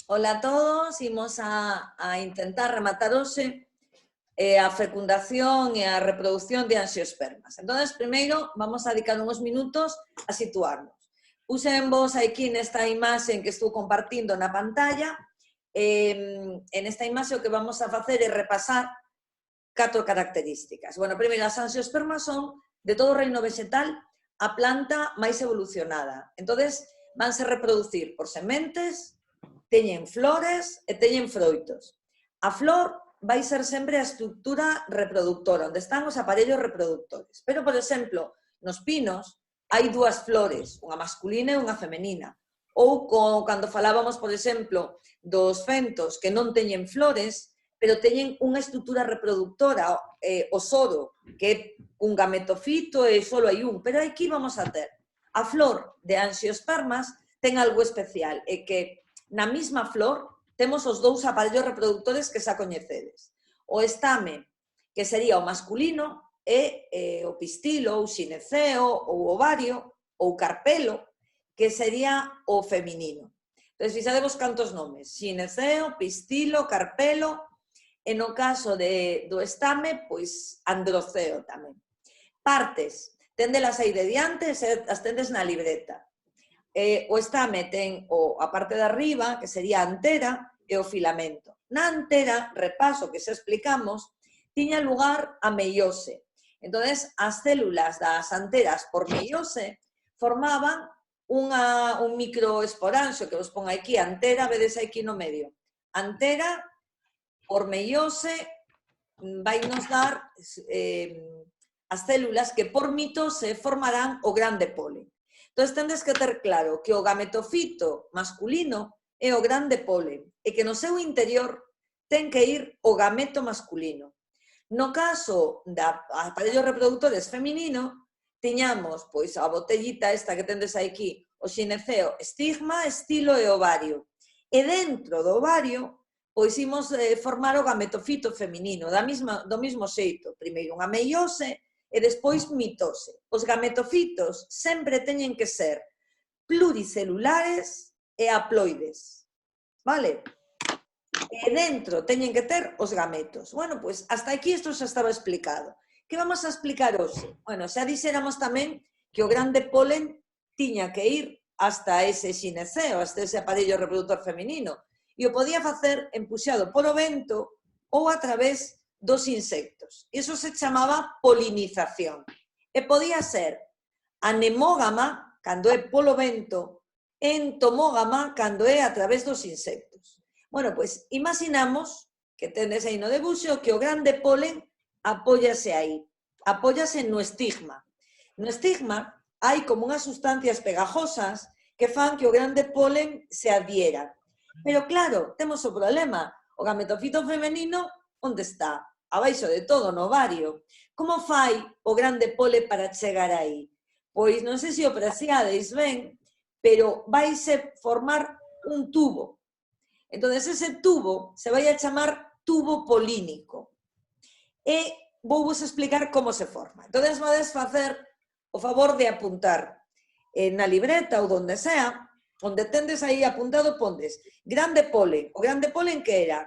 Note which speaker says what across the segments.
Speaker 1: Ola a todos, imos a intentar rematar hoxe a fecundación e a reproducción de anxiospermas. Entón, primeiro, vamos a dedicar uns minutos a situarnos. Puxen vos aquí nesta imaxe que estou compartindo na pantalla. En esta imaxe o que vamos a facer é repasar 4 características. Bueno, primeiro, as anxiospermas son, de todo o reino vegetal, a planta máis evolucionada. Entón, vanse reproducir por sementes, teñen flores e teñen froitos. A flor vai ser sempre a estructura reproductora, onde están os aparellos reproductores. Pero, por exemplo, nos pinos hai dúas flores, unha masculina e unha femenina. Ou cando falábamos, por exemplo, dos fentos que non teñen flores, pero teñen unha estructura reproductora, o soro, que é un gametofito e só hai un. Pero aquí vamos a ter a flor de anxiospermas ten algo especial, é que na mesma flor temos os dous aparellos reproductores que xa coñecedes. O estame, que sería o masculino, e o pistilo, ou xineceo, ou ovario, ou carpelo, que sería o feminino. Entón, fixadevos cantos nomes: xineceo, pistilo, carpelo, e no caso do estame, pois androceo tamén. Partes, tendelas aí de diante, as tendes na libreta. O estame ten a parte de arriba, que sería a antera, e o filamento. Na antera, repaso que xa explicamos, tiña lugar a meiose. Entón, as células das anteras por meiose formaban un microesporanxio que vos pon aquí, antera, vedes aquí no medio. Antera por meiose vai nos dar as células que por mitose formarán o grande polen. Entón, tendes que ter claro que o gametofito masculino é o grande polen e que no seu interior ten que ir o gameto masculino. No caso da aparellos reproductores feminino, tiñamos pois a botellita esta que tendes aquí, o xineceo, estigma, estilo e ovario. E dentro do ovario, pois imos formar o gametofito feminino, do mesmo xeito. Primeiro unha meiose, e despois mitose. Os gametofitos sempre teñen que ser pluricelulares e haploides, vale? E dentro teñen que ter os gametos. Bueno, pois hasta aquí isto xa estaba explicado. Que vamos a explicar hoxe? Bueno, xa dixéramos tamén que o grande polen tiña que ir hasta ese xineceo, hasta ese aparello reproductor feminino, e o podía facer empuxado polo vento ou a través dos insectos. Iso se chamaba polinización. E podía ser anemógama, cando é polo vento, e entomógama, cando é a través dos insectos. Bueno, pois, imaginamos que tendes aí no debuxo que o grande polen apóllase aí, apóllase no estigma. No estigma hai como unhas sustancias pegajosas que fan que o grande polen se adhiera. Pero claro, temos o problema, o gametofito femenino, onde está? Abaixo de todo, no ovario. Como fai o grande pole para chegar aí? Pois non sei se o apreciades ben, pero vaise formar un tubo. Entón, ese tubo se vai a chamar tubo polínico. E vou vos explicar como se forma. Entón, vades facer o favor de apuntar na libreta ou donde sea, onde tendes aí apuntado, pondes grande polen. O grande polen que era?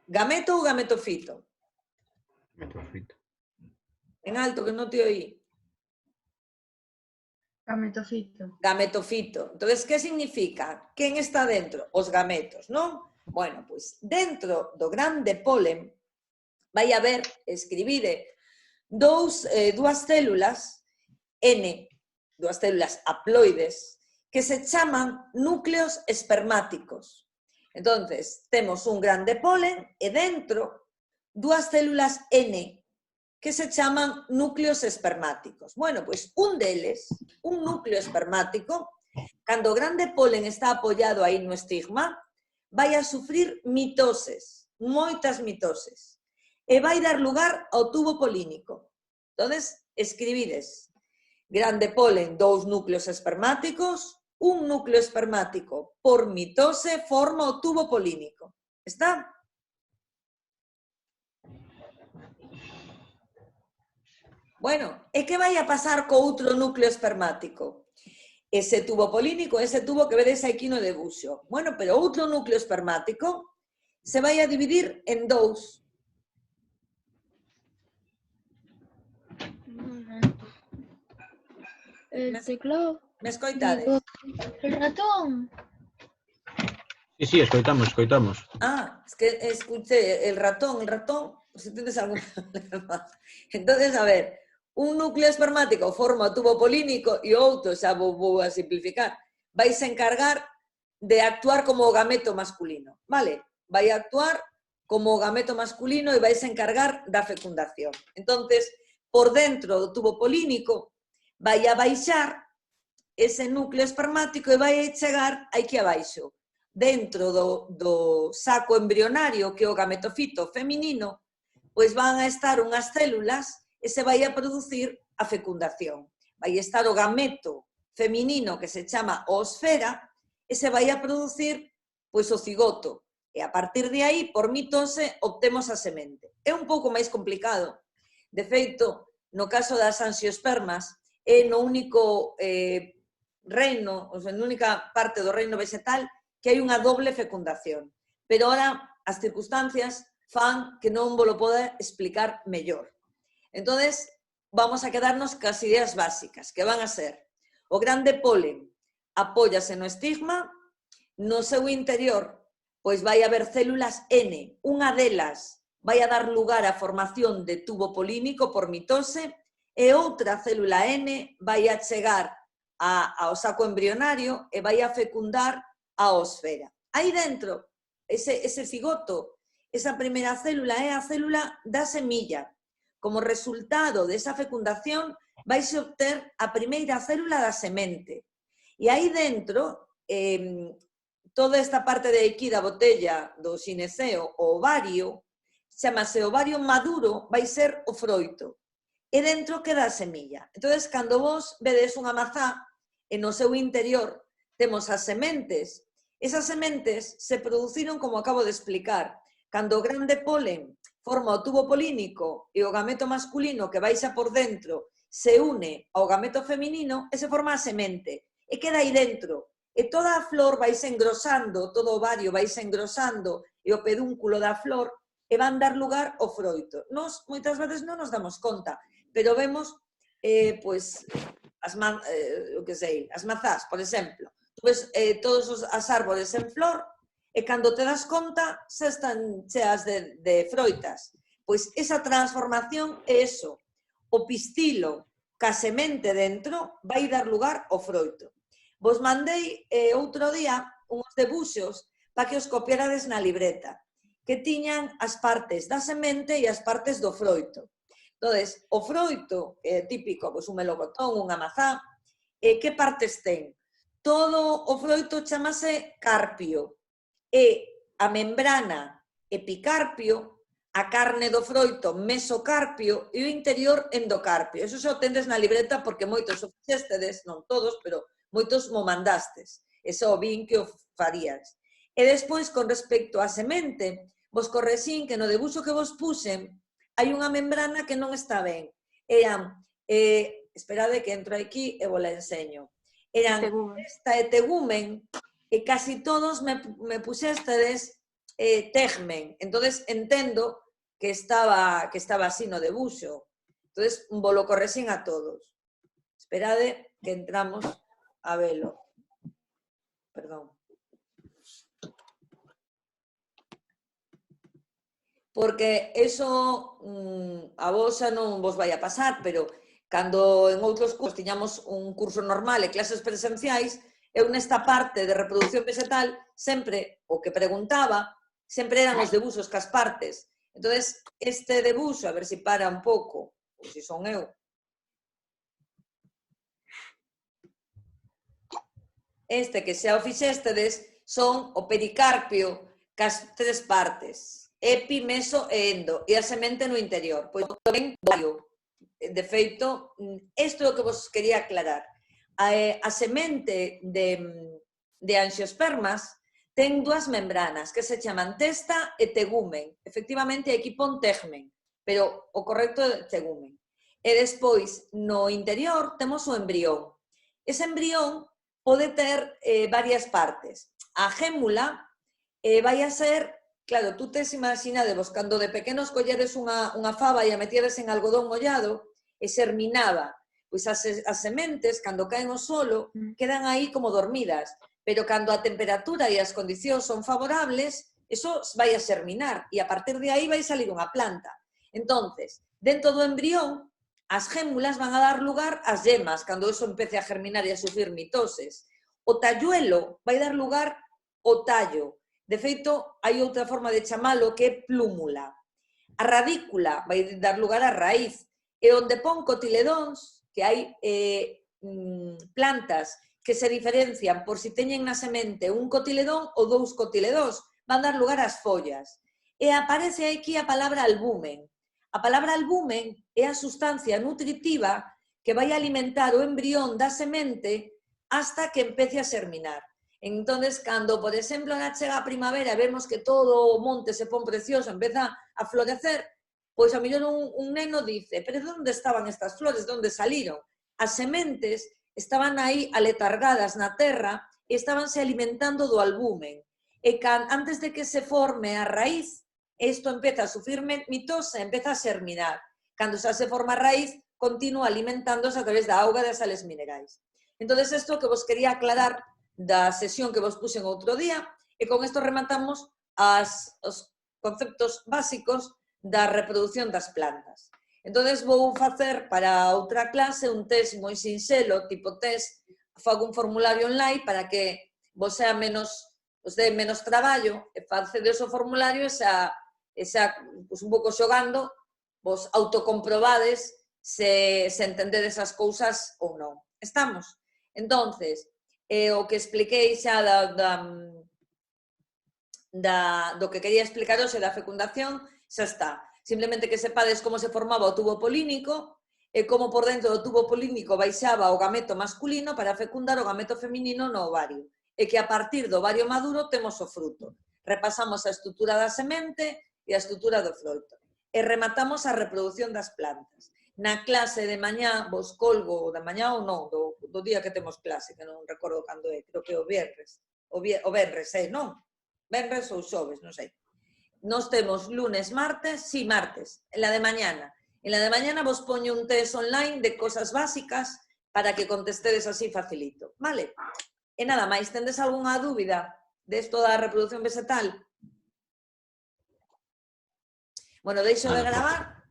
Speaker 1: Gameto ou gametofito?
Speaker 2: Gametofito.
Speaker 1: En alto, que non te oí.
Speaker 3: Gametofito.
Speaker 1: Gametofito. Entón, que significa? Quen está dentro? Os gametos, non? Bueno, pois, dentro do grande polen vai haber, escribide, dúas células N, dúas células haploides, que se chaman núcleos espermáticos. Entonces, temos un grande polen e dentro dúas células N que se chaman núcleos espermáticos. Bueno, pois un deles, un núcleo espermático, cando o grande polen está apoiado aí no estigma, vai a sufrir mitoses, moitas mitoses, e vai dar lugar ao tubo polínico. Entonces, escribides grande polen, dous núcleos espermáticos, un núcleo espermático por mitose forma o tubo polínico. Está? Bueno, e que vai a pasar co outro núcleo espermático? ese tubo polínico, ese tubo que vedes aquí no debuxo. Bueno, pero outro núcleo espermático se vai a dividir en dous.
Speaker 3: El teclado.
Speaker 1: Me escoitades?
Speaker 3: El ratón.
Speaker 2: Sí, escoitamos.
Speaker 1: Ah, es que escuché el ratón, si tienes algún problema. Entonces, a ver, un núcleo espermático forma o tubo polínico e outro, xa vou a simplificar, vais a encargar de actuar como o gameto masculino, vale? Vai a actuar como o gameto masculino e vais a encargar da fecundación. Entonces, por dentro do tubo polínico, vai a baixar ese núcleo espermático e vai a chegar aquí abaixo. Dentro do saco embrionario, que é o gametofito feminino, pois van a estar unhas células e se vai a producir a fecundación. Vai estar o gameto feminino que se chama oosfera e se vai a producir pois o cigoto. E a partir de aí, por mitose, obtemos a semente. É un pouco máis complicado. De feito, no caso das anxiospermas, é no único reino, ou sea, na única parte do reino vegetal que hai unha doble fecundación. Pero ahora as circunstancias fan que non vos lo pode explicar mellor. Entonces, vamos a quedarnos cas ideas básicas, que van a ser o grande polen apóllase no estigma, no seu interior pois vai haber células N, unha delas vai a dar lugar á formación de tubo polínico por mitose e outra célula N vai a chegar ao saco embrionario e vai a fecundar a oosfera. Aí dentro, ese cigoto, esa primeira célula é a célula da semilla. Como resultado desa fecundación, vaise obter a primeira célula da semente. E aí dentro, toda esta parte de aquí da botella do xineceo, o ovario, chamase ovario maduro, vai ser o froito. E dentro queda a semilla. Entón, cando vos vedes unha mazá, e no seu interior temos as sementes. Esas sementes se produciron, como acabo de explicar, cando o grande polen forma o tubo polínico e o gameto masculino que baixa por dentro se une ao gameto feminino e se forma a semente. E queda aí dentro. E toda a flor vaise engrosando, todo o ovario vaise engrosando e o pedúnculo da flor e van dar lugar ao froito. Nos, moitas veces non nos damos conta, pero vemos, pois, as mazás, por exemplo. Tú ves todos as árbores en flor e cando te das conta xa están cheas de froitas. Pois esa transformación é eso. O pistilo ca semente dentro vai dar lugar ao froito. Vos mandei outro día uns debuxos para que os copiarades na libreta, que tiñan as partes da semente e as partes do froito. Entón, o froito é típico, pois un melocotón, unha mazá, que partes ten? Todo o froito chamase carpio e a membrana epicarpio, a carne do froito mesocarpio e o interior endocarpio. Eso xa o tendes na libreta porque moitos o fixestedes, non todos, pero moitos mo mandastes. Eso vin que o farías. E despois, con respecto á semente, vos correxín que no debuxo que vos puxen hai unha membrana que non está ben. Eran, esperade que entro aquí e vos la enseño. Eran esta e tegumen e casi todos me puxestedes tegmen. Entonces entendo que estaba así no debuxo. Entonces vos lo correxín a todos. Esperade que entramos a velo. Perdón. Porque eso a vos xa non vos vai a pasar, pero cando en outros cursos tiñamos un curso normal e clases presenciais, eu nesta parte de reproducción vegetal sempre o que preguntaba sempre eran os debuxos cas partes. Entón, este debuxo, a ver se para un pouco, ou se son eu. Este que xa o fixéstedes son o pericarpio cas tres partes, epi, meso e endo, e a semente no interior. Pois ben, vario. De feito, isto é o que vos quería aclarar. A semente de anxiospermas ten dúas membranas que se chaman testa e tegumen. Efectivamente, aquí pon tegmen, pero o correcto é tegumen. E despois, no interior, temos o embrión. Ese embrión pode ter varias partes. A gémula vai a ser, claro, tú tes imaginadevos, cando de pequenos colleres unha faba e a metiedes en algodón mollado e serminaba, pois as sementes, cando caen ao solo, quedan aí como dormidas, pero cando a temperatura e as condicións son favorables, eso vai a serminar e a partir de aí vai salir unha planta. Entonces, dentro do embrión, as gémulas van a dar lugar ás yemas, cando eso empece a germinar e a sufrir mitoses. O talluelo vai dar lugar ao tallo. De feito, hai outra forma de chamalo que é plúmula. A radícula vai dar lugar á raíz. E onde pon cotiledóns, que hai plantas que se diferencian por si teñen na semente un cotiledón ou dous cotiledóns, van dar lugar ás follas. E aparece aquí a palabra albumen. A palabra albumen é a sustancia nutritiva que vai alimentar o embrión da semente hasta que empece a serminar. Entonces, cando, por exemplo, chega a primavera e vemos que todo o monte se pon precioso, empeza a florecer, pois a mellor un neno dice, pero onde estaban estas flores, onde saliron? As sementes estaban aí aletargadas na terra e estabanse alimentando do albumen. E antes de que se forme a raíz, isto empeza a sufrir mitose, empeza a serminar. Cando xa se forma a raíz, continúa alimentándose a través da auga e das sales minerais. Entón, isto que vos quería aclarar da sesión que vos puxen outro día, e con isto rematamos os conceptos básicos da reproducción das plantas. Entón, vou facer para outra clase un test moi sinxelo, tipo test, fago un formulario online para que vos sea menos, vos dé menos traballo, e facedes o formulario e xa un pouco xogando, vos autocomprobades se entendedes as cousas ou non. Estamos? Entonces, o que expliquei xa do que quería explicaros e da fecundación, xa está. Simplemente que sepades como se formaba o tubo polínico e como por dentro do tubo polínico baixaba o gameto masculino para fecundar o gameto feminino no ovario. E que a partir do ovario maduro temos o fruto. Repasamos a estrutura da semente e a estrutura do froito. E rematamos a reproducción das plantas. Na clase de mañá, vos colgo, da mañá ou non, do día que temos clase, que non recordo cando é, creo que o viernes. O venres, non? Venres ou xoves, non sei. Nos temos lunes, martes, martes, en la de mañana. En la de mañana vos poño un test online de cosas básicas para que contestedes así facilito, vale? E nada máis, tendes algunha dúbida desto da reproducción vegetal? Bueno, deixo de gravar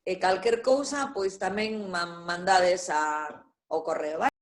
Speaker 1: e calquer cousa, pois tamén mandades ao correo, vale?